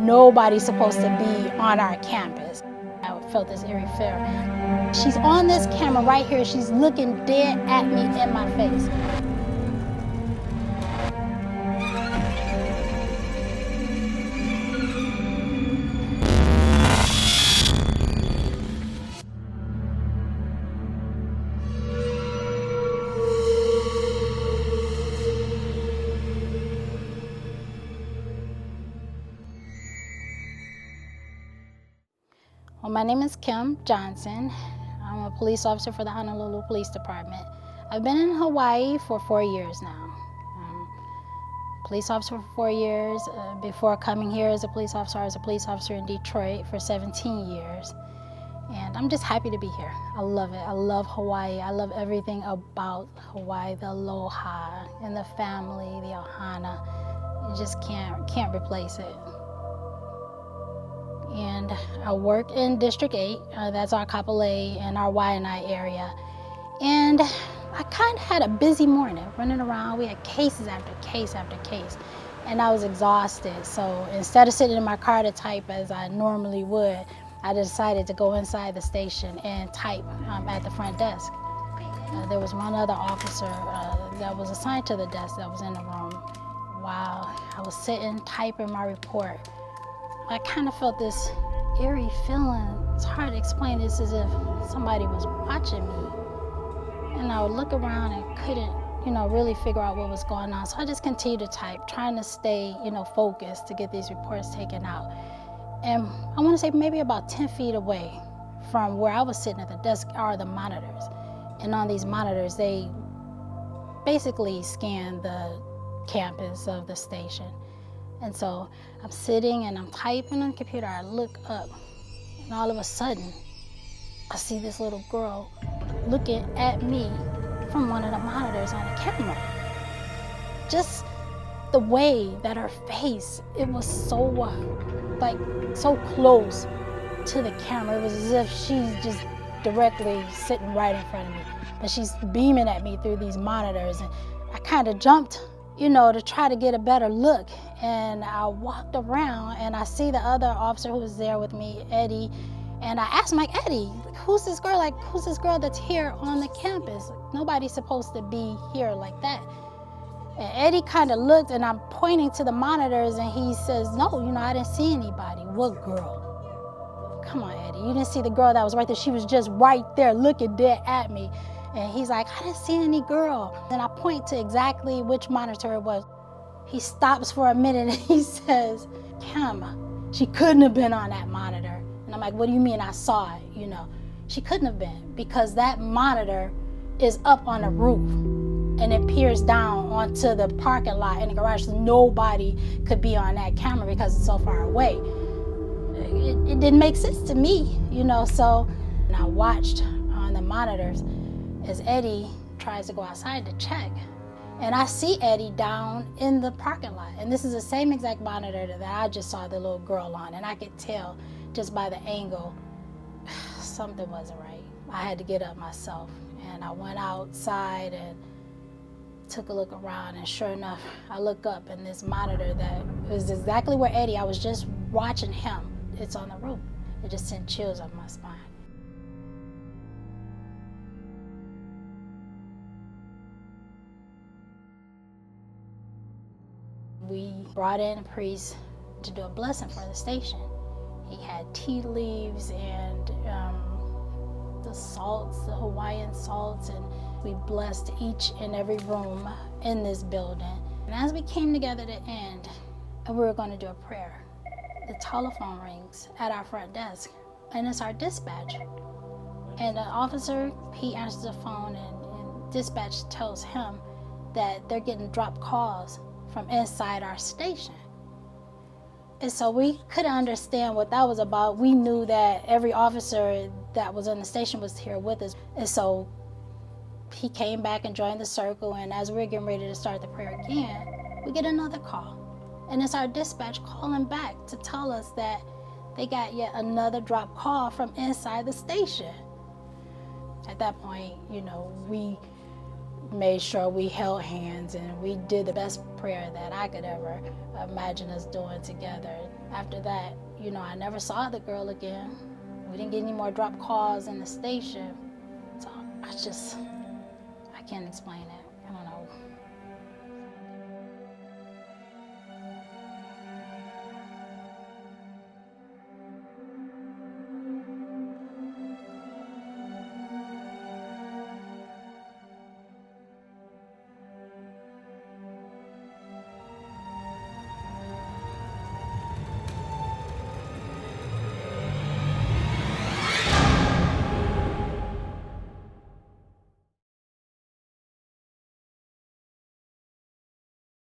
nobody's supposed to be on our campus. I felt this eerie fear. She's on this camera right here. She's looking dead at me in my face. Well, my name is Kim Johnson. I'm a police officer for the Honolulu Police Department. I've been in Hawaii for 4 years now. Police officer for 4 years. Before coming here as a police officer, I was a police officer in Detroit for 17 years. And I'm just happy to be here. I love it. I love Hawaii. I love everything about Hawaii, the aloha and the family, the ohana. You just can't replace it. And I work in District 8, that's our Kapolei and our Waianae area. And I kind of had a busy morning running around. We had cases after case after case, and I was exhausted. So instead of sitting in my car to type as I normally would, I decided to go inside the station and type at the front desk. There was one other officer that was assigned to the desk that was in the room. While I was sitting typing my report, I kind of felt this eerie feeling. It's hard to explain. It's as if somebody was watching me. And I would look around and couldn't, really figure out what was going on. So I just continued to type, trying to stay, focused to get these reports taken out. And I want to say maybe about 10 feet away from where I was sitting at the desk are the monitors. And on these monitors, they basically scan the campus of the station. And so I'm sitting and I'm typing on the computer. I look up, and all of a sudden, I see this little girl looking at me from one of the monitors on the camera. Just the way that her face, it was so close to the camera. It was as if she's just directly sitting right in front of me. But she's beaming at me through these monitors. And I kind of jumped, to try to get a better look. And I walked around and I see the other officer who was there with me, Eddie. And I asked him, Eddie, who's this girl? Who's this girl that's here on the campus? Nobody's supposed to be here like that. And Eddie kind of looked, and I'm pointing to the monitors, and he says, no, I didn't see anybody. What girl? Come on, Eddie, you didn't see the girl that was right there. She was just right there looking dead at me. And he's like, I didn't see any girl. Then I point to exactly which monitor it was. He stops for a minute and he says, Kim, she couldn't have been on that monitor. And I'm like, what do you mean I saw it? She couldn't have been, because that monitor is up on the roof and it peers down onto the parking lot in the garage. So nobody could be on that camera because it's so far away. It didn't make sense to me, so and I watched on the monitors as Eddie tries to go outside to check. And I see Eddie down in the parking lot. And this is the same exact monitor that I just saw the little girl on. And I could tell just by the angle, something wasn't right. I had to get up myself. And I went outside and took a look around. And sure enough, I look up and this monitor that was exactly where Eddie, I was just watching him. It's on the roof. It just sent chills up my spine. We brought in a priest to do a blessing for the station. He had tea leaves and the salts, the Hawaiian salts, and we blessed each and every room in this building. And as we came together to end, and we were going to do a prayer, the telephone rings at our front desk, and it's our dispatch. And the officer, he answers the phone, and dispatch tells him that they're getting dropped calls from inside our station. And so we couldn't understand what that was about. We knew that every officer that was on the station was here with us. And so he came back and joined the circle, and as we're getting ready to start the prayer again, we get another call. And it's our dispatch calling back to tell us that they got yet another drop call from inside the station. At that point, we made sure we held hands and we did the best prayer that I could ever imagine us doing together. After that, I never saw the girl again. We didn't get any more drop calls in the station. So I can't explain it.